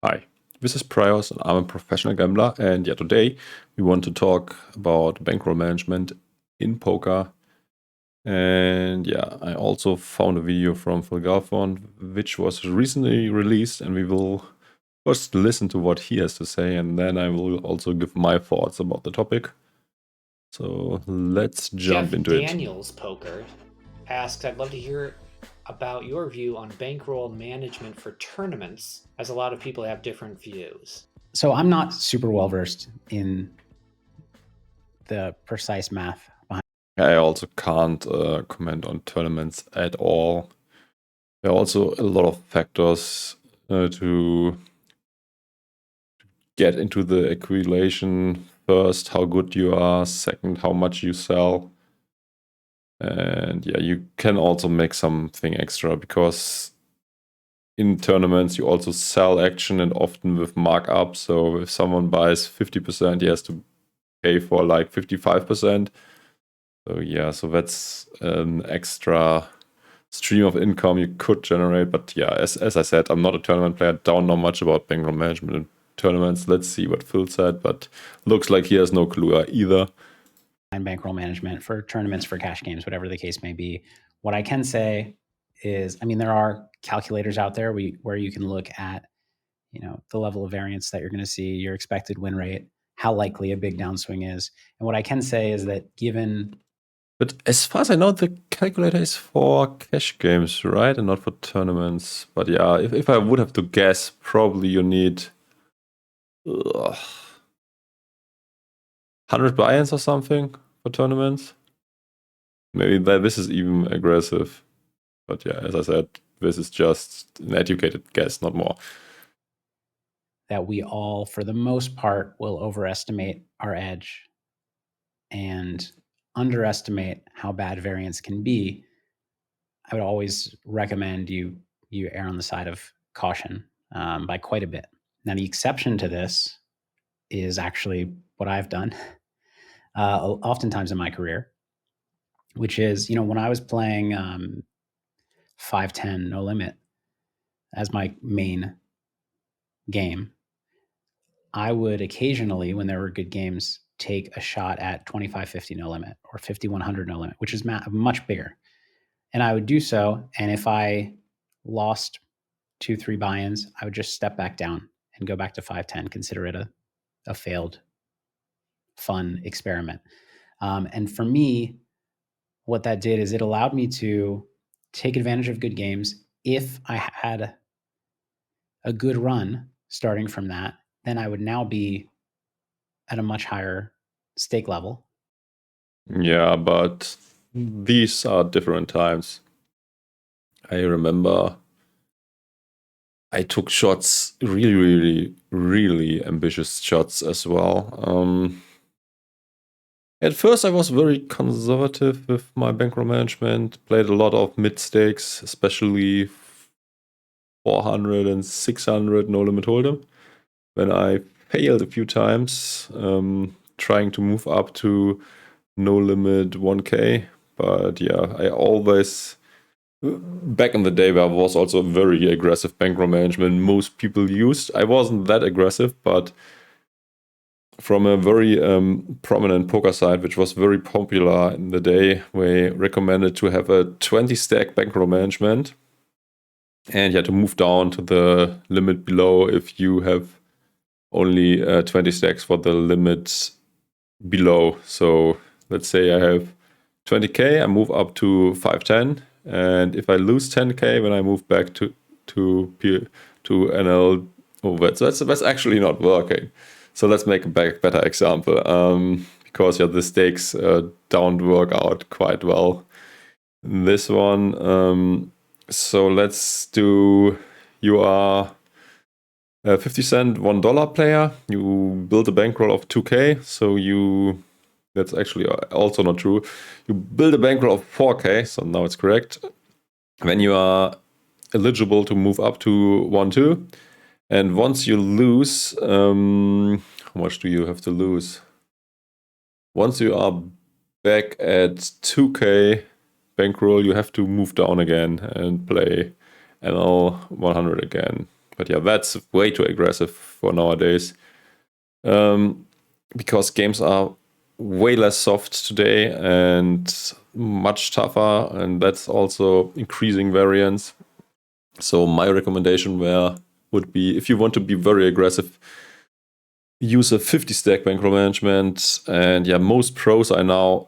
Hi, this is Praios and I'm a professional gambler, and today we want to talk about bankroll management in poker. And I also found a video from Galfond which was recently released, and we will first listen to what he has to say, and then I will also give my thoughts about the topic. So let's jump Jeff into it. Daniels Poker asks, I'd love to hear about your view on bankroll management for tournaments, as a lot of people have different views. So I'm not super well versed in the precise math behind. I also can't comment on tournaments at all. There are also a lot of factors to get into the equation. First, how good you are. Second, how much you sell. And you can also make something extra, because in tournaments you also sell action, and often with markup. So if someone buys 50%, he has to pay for like 55%. So that's an extra stream of income you could generate. But as I said, I'm not a tournament player, don't know much about bankroll management in tournaments. Let's see what Phil said, but looks like he has no clue either. Bankroll management for tournaments, for cash games, whatever the case may be. What I can say is, there are calculators out there where you can look at, the level of variance that you're going to see, your expected win rate, how likely a big downswing is. And what I can say is that But as far as I know, the calculator is for cash games, right? And not for tournaments. But if I would have to guess, probably you need 100 buy-ins or something for tournaments. Maybe this is even aggressive. But as I said, this is just an educated guess, not more. That we all, for the most part, will overestimate our edge and underestimate how bad variance can be. I would always recommend you err on the side of caution by quite a bit. Now, the exception to this is actually what I've done oftentimes in my career, which is, when I was playing 5-10 no limit as my main game, I would occasionally, when there were good games, take a shot at 25-50 no limit or 50-100 no limit, which is much bigger. And I would do so. And if I lost 2-3 buy-ins, I would just step back down and go back to 5-10, consider it a failed fun experiment. And for me, what that did is it allowed me to take advantage of good games. If I had a good run starting from that, then I would now be at a much higher stake level. Yeah, but these are different times. I remember I took shots, really, really, really ambitious shots as well. At first I was very conservative with my bankroll management, played a lot of mid stakes, especially 400 and 600 no limit hold'em. When I failed a few times, trying to move up to no limit 1K, but I always, back in the day, there was also very aggressive bankroll management most people used. I wasn't that aggressive, but from a very prominent poker site, which was very popular in the day, we recommended to have a 20 stack bankroll management, and you had to move down to the limit below if you have only 20 stacks for the limit below. So let's say I have 20k, I move up to 510, and if I lose 10k, then I move back to NL. Oh, that's actually not working. So let's make a better example, because the stakes don't work out quite well. This one, so let's do, you are a 50 cent $1 player, you build a bankroll of 2k, so that's actually also not true. You build a bankroll of 4k, so now it's correct. Then you are eligible to move up to 1-2. And once you lose, how much do you have to lose? Once you are back at 2k bankroll, you have to move down again and play NL 100 again. But yeah, that's way too aggressive for nowadays. Because games are way less soft today and much tougher, and that's also increasing variance. So my recommendation would be, if you want to be very aggressive, use a 50 stack bankroll management. And yeah, most pros are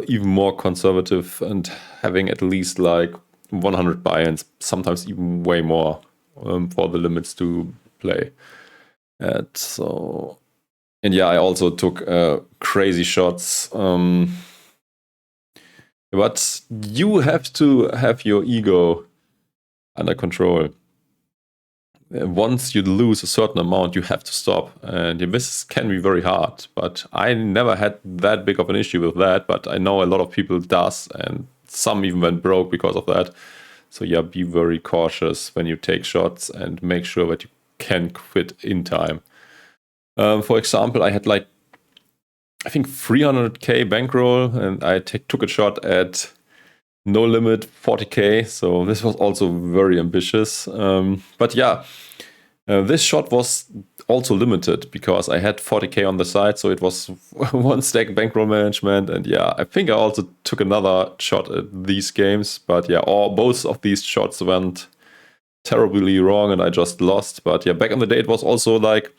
even more conservative and having at least like 100 buy-ins, sometimes even way more for the limits to play at. And yeah, I also took crazy shots. But you have to have your ego under control. Once you lose a certain amount, you have to stop. And this can be very hard. But I never had that big of an issue with that. But I know a lot of people does, and some even went broke because of that. So yeah, be very cautious when you take shots and make sure that you can quit in time. For example, I had like, I think 300k bankroll, and I took a shot at no limit 40k. So this was also very ambitious. But yeah, this shot was also limited because I had 40k on the side. So it was 1 stack bankroll management. And yeah, I think I also took another shot at these games. But yeah, both of these shots went terribly wrong and I just lost. But yeah, back in the day, it was also like,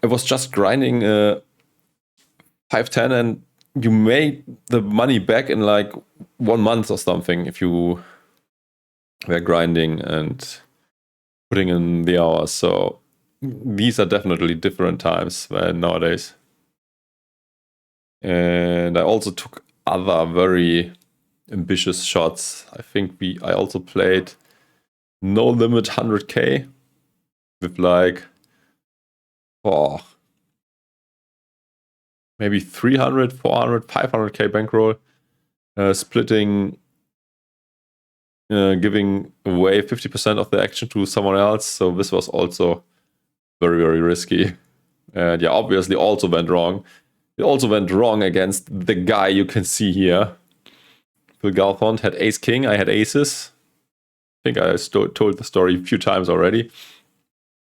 I was just grinding 510 and you made the money back in like 1 month or something if you were grinding and putting in the hours. So these are definitely different times than nowadays. And I also took other very ambitious shots. I think I also played no limit 100k with like maybe 300, 400, 500k bankroll, splitting, giving away 50% of the action to someone else. So this was also very, very risky. And yeah, obviously also went wrong. It also went wrong against the guy you can see here. Phil Galfond had ace king, I had aces. I think I told the story a few times already.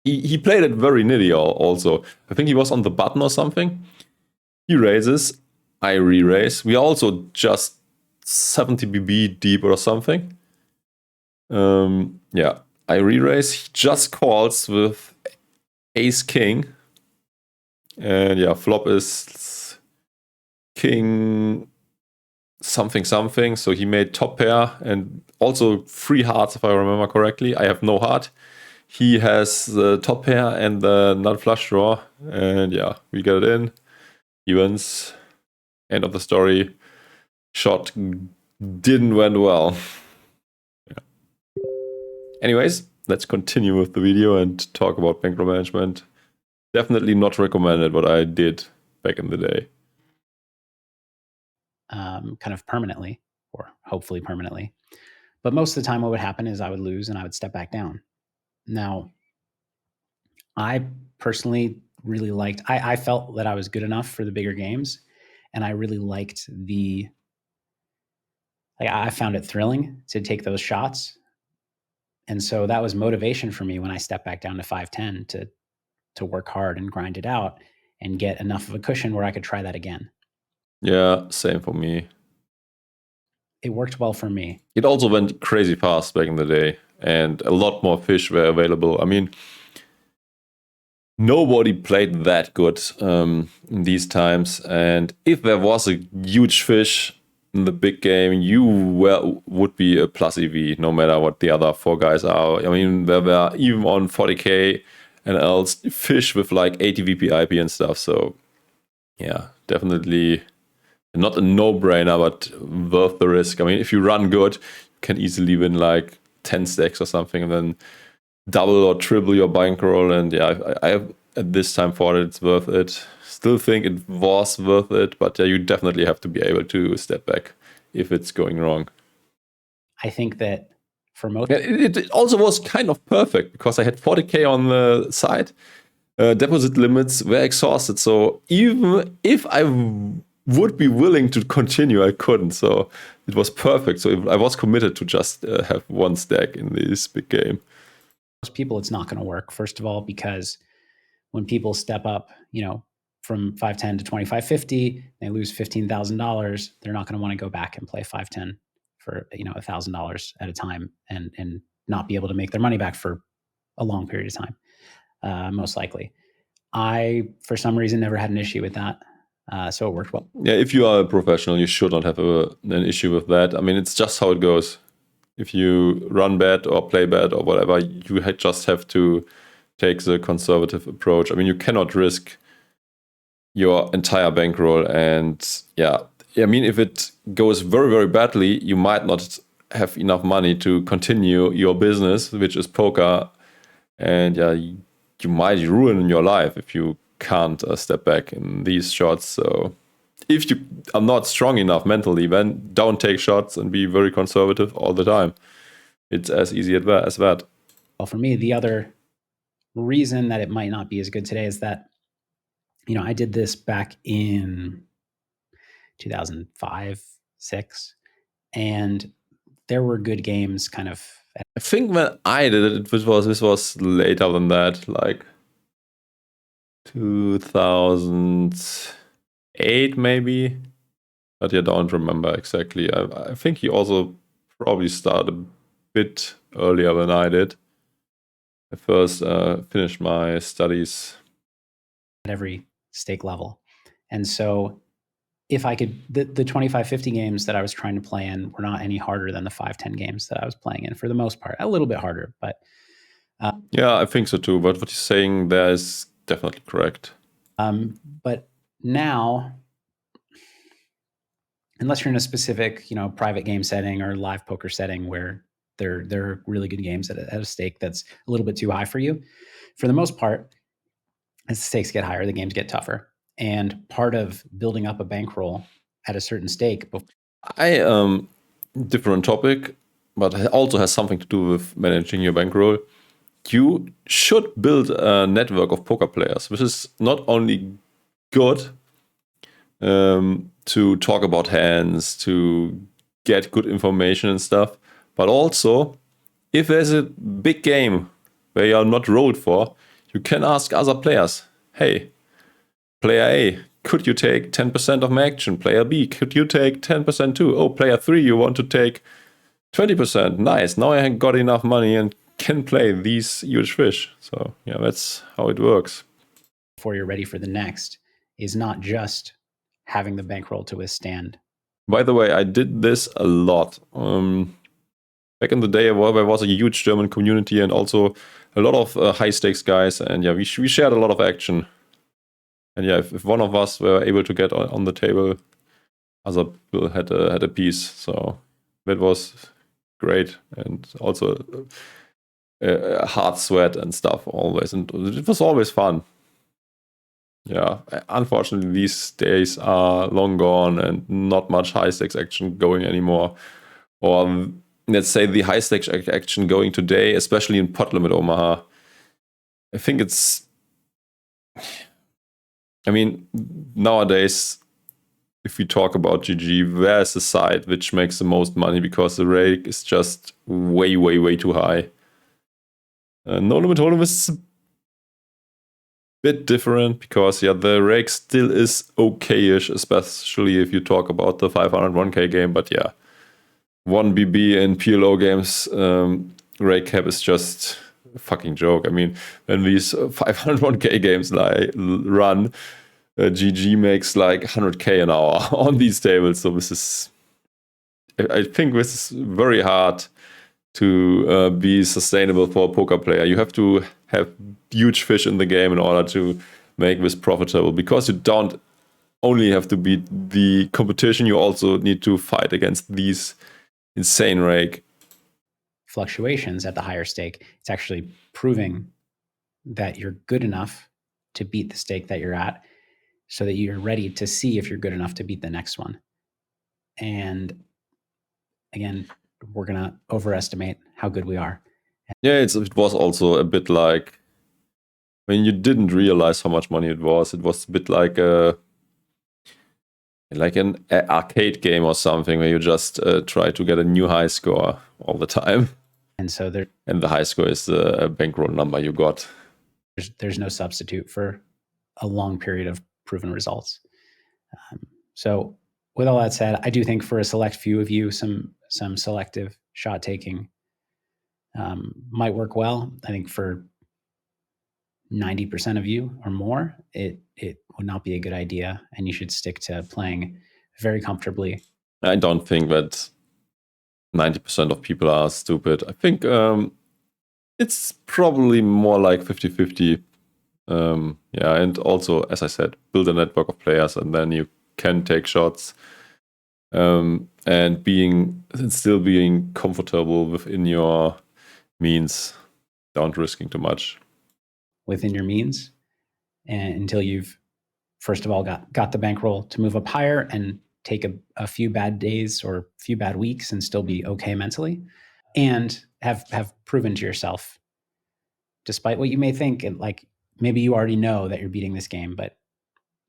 He played it very nitty also. I think he was on the button or something. He raises, I re-raise. We are also just 70 BB deep or something. Yeah, I re-raise. He just calls with ace king. And yeah, flop is king something something. So he made top pair and also 3 hearts if I remember correctly. I have no heart. He has the top pair and the nut flush draw. And yeah, we get it in. Evens. End of the story. Shot didn't went well. Yeah. Anyways, let's continue with the video and talk about bankroll management. Definitely not recommended what I did back in the day. Kind of permanently, or hopefully permanently. But most of the time what would happen is I would lose and I would step back down. Now, I personally really liked, I felt that I was good enough for the bigger games, and I really liked I found it thrilling to take those shots. And so that was motivation for me when I stepped back down to 510 to work hard and grind it out and get enough of a cushion where I could try that again. Yeah, same for me. It worked well for me. It also went crazy fast back in the day, and a lot more fish were available. I mean, nobody played that good in these times, and if there was a huge fish in the big game, you would be a plus EV, no matter what the other 4 guys are. I mean, there were even on 40k and else fish with like 80 VP IP and stuff. So yeah, definitely not a no-brainer, but worth the risk. I mean, if you run good, you can easily win like 10 stacks or something and then double or triple your bankroll. And yeah, I have at this time thought it's worth it. Still think it was worth it, but yeah, you definitely have to be able to step back if it's going wrong. I think that for most... It also was kind of perfect because I had 40k on the side. Deposit limits were exhausted. So even if I would be willing to continue, I couldn't. So it was perfect. So I was committed to just have 1 stack in this big game. most people, it's not going to work. First of all, because when people step up, from 510 to 2550, they lose $15,000. They're not going to want to go back and play 510 for $1,000 at a time and not be able to make their money back for a long period of time. Most likely, I for some reason never had an issue with that, so it worked well. Yeah, if you are a professional, you should not have an issue with that. I mean, it's just how it goes. If you run bad or play bad or whatever, you just have to take the conservative approach. I mean, you cannot risk your entire bankroll. And yeah, I mean, if it goes very, very badly, you might not have enough money to continue your business, which is poker. And yeah, you might ruin your life if you can't step back in these shots. So if you are not strong enough mentally, then don't take shots and be very conservative all the time. It's as easy as that. Well, for me, the other reason that it might not be as good today is that, I did this back in 2005, 6, and there were good games kind of. I think when I did it, this was later than that, like 2008 maybe, but I don't remember exactly. I think he also probably started a bit earlier than I did. I first finished my studies at every stake level, and so if I could, the 2550 games that I was trying to play in were not any harder than the 510 games that I was playing in, for the most part. A little bit harder, but yeah, I think so too. But what you're saying there is definitely correct. But now, unless you're in a specific, private game setting or live poker setting where there are really good games at a stake that's a little bit too high for you, for the most part, as the stakes get higher, the games get tougher. And part of building up a bankroll at a certain stake. Different topic, but it also has something to do with managing your bankroll. You should build a network of poker players, which is not only good to talk about hands, to get good information and stuff, but also if there's a big game where you're not rolled for, you can ask other players, hey, player A, could you take 10% of my action? Player B, could you take 10% too? Oh, player 3, you want to take 20%. Nice, now I got enough money and can play these huge fish. So yeah, that's how it works. Before you're ready for the next is not just having the bankroll to withstand. By the way, I did this a lot. Back in the day, there was a huge German community and also a lot of high stakes guys. And yeah, we shared a lot of action. And yeah, if one of us were able to get on the table, other people had a piece. So that was great. And also hard sweat and stuff always. And it was always fun. Yeah, unfortunately, these days are long gone and not much high stakes action going anymore. Or let's say the high stakes action going today, especially in pot limit Omaha. I think it's... I mean, nowadays, if we talk about GG, where's the side which makes the most money because the rake is just way, way, way too high. No limit hold'em is a bit different because yeah, the rake still is okay-ish, especially if you talk about the 501k game. But yeah, 1BB in PLO games, rake cap is just a fucking joke. I mean, when these 501k games run, GG makes like 100k an hour on these tables. So this is, I think this is very hard to be sustainable for a poker player. You have to have huge fish in the game in order to make this profitable, because you don't only have to beat the competition, you also need to fight against these insane rake fluctuations at the higher stake. It's actually proving that you're good enough to beat the stake that you're at, so that you're ready to see if you're good enough to beat the next one. And again, we're going to overestimate how good we are. Yeah, it was also a bit like when you didn't realize how much money it was a bit like an arcade game or something where you just try to get a new high score all the time. And so and the high score is the bankroll number you got. There's no substitute for a long period of proven results. So with all that said, I do think for a select few of you, some selective shot taking might work well. I think for 90% of you or more, it would not be a good idea, and you should stick to playing very comfortably. I don't think that 90% of people are stupid. I think it's probably more like 50-50. Yeah, and also, as I said, build a network of players, and then you can take shots. And still being comfortable within your means, don't risking too much. Within your means, and until you've first of all got the bankroll to move up higher and take a few bad days or a few bad weeks and still be okay mentally, and have proven to yourself, despite what you may think, and like maybe you already know that you're beating this game, but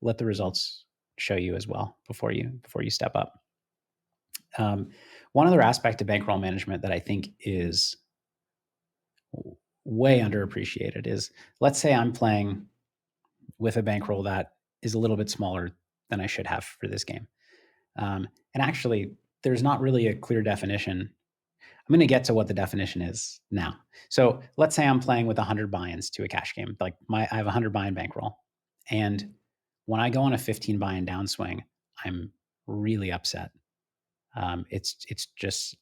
let the results show you as well before you step up. One other aspect of bankroll management that I think is way underappreciated is, let's say I'm playing with a bankroll that is a little bit smaller than I should have for this game. And actually, there's not really a clear definition. I'm going to get to what the definition is now. So let's say I'm playing with 100 buy-ins to a cash game. Like I have 100 buy-in bankroll. And when I go on a 15 buy-in downswing, I'm really upset. It's just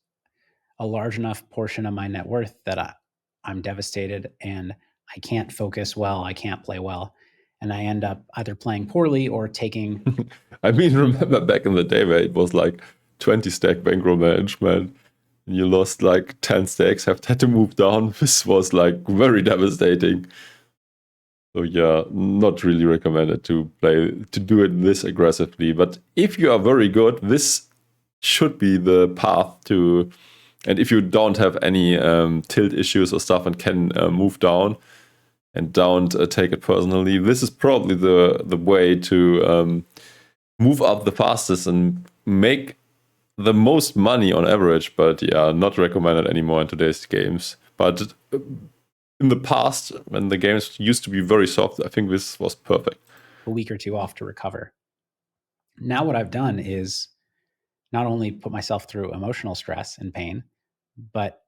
a large enough portion of my net worth that I'm devastated, and I can't focus well. I can't play well. And I end up either playing poorly or taking... I mean, remember back in the day where it was like 20 stack bankroll management, and you lost like 10 stacks, had to move down. This was like very devastating. So yeah, not really recommended to do it this aggressively. But if you are very good, this should be the path to, and if you don't have any tilt issues or stuff and can move down and don't take it personally, this is probably the way to move up the fastest and make the most money on average. But yeah, not recommended anymore in today's games. But in the past, when the games used to be very soft, I think this was perfect. A week or two off to recover. Now what I've done is not only put myself through emotional stress and pain, but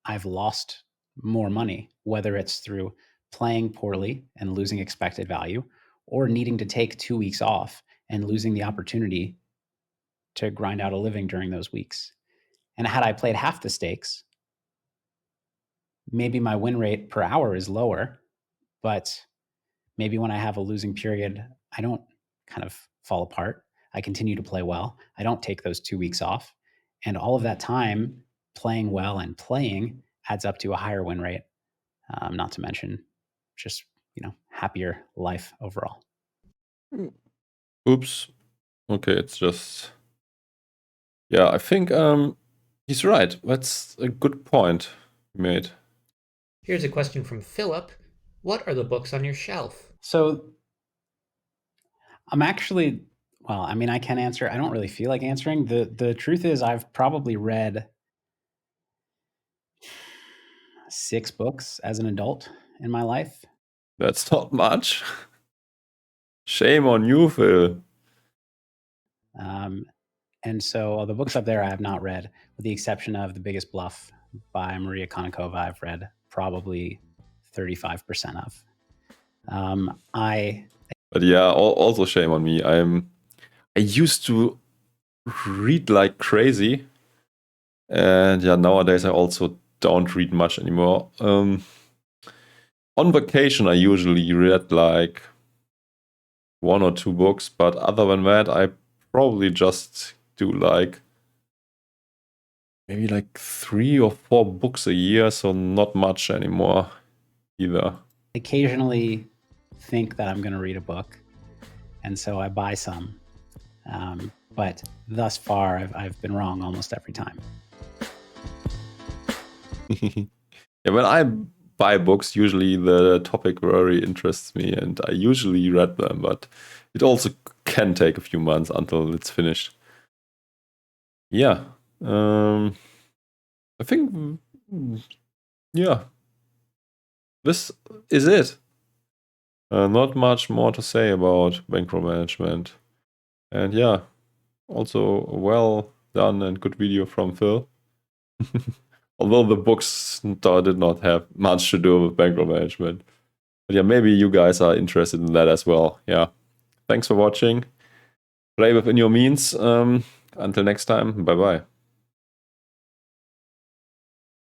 I've lost more money, whether it's through playing poorly and losing expected value, or needing to take 2 weeks off and losing the opportunity to grind out a living during those weeks. And had I played half the stakes, maybe my win rate per hour is lower, but maybe when I have a losing period, I don't kind of fall apart. I continue to play well. I don't take those 2 weeks off. And all of that time playing well and playing adds up to a higher win rate, not to mention just, happier life overall. Oops. Okay, it's just... Yeah, I think he's right. That's a good point you made. Here's a question from Philip. What are the books on your shelf? So I'm actually, I can answer. I don't really feel like answering. The truth is I've probably read 6 books as an adult in my life. That's not much. Shame on you, Phil. And so the books up there I have not read, with the exception of The Biggest Bluff by Maria Konnikova. I've read probably 35% of. But yeah, also shame on me. I used to read like crazy, and yeah, nowadays I also don't read much anymore. On vacation, I usually read like 1 or 2 books, but other than that, I probably just do like maybe like 3 or 4 books a year, so not much anymore either. Occasionally think that I'm going to read a book, and so I buy some. But thus far, I've been wrong almost every time. Yeah, when I buy books, usually the topic very interests me, and I usually read them, but it also can take a few months until it's finished. Yeah, I think yeah, this is it. Not much more to say about bankroll management. And yeah, also well done and good video from Phil. Although the books did not have much to do with bankroll management. But yeah, maybe you guys are interested in that as well. Yeah. Thanks for watching. Play within your means. Until next time, bye-bye.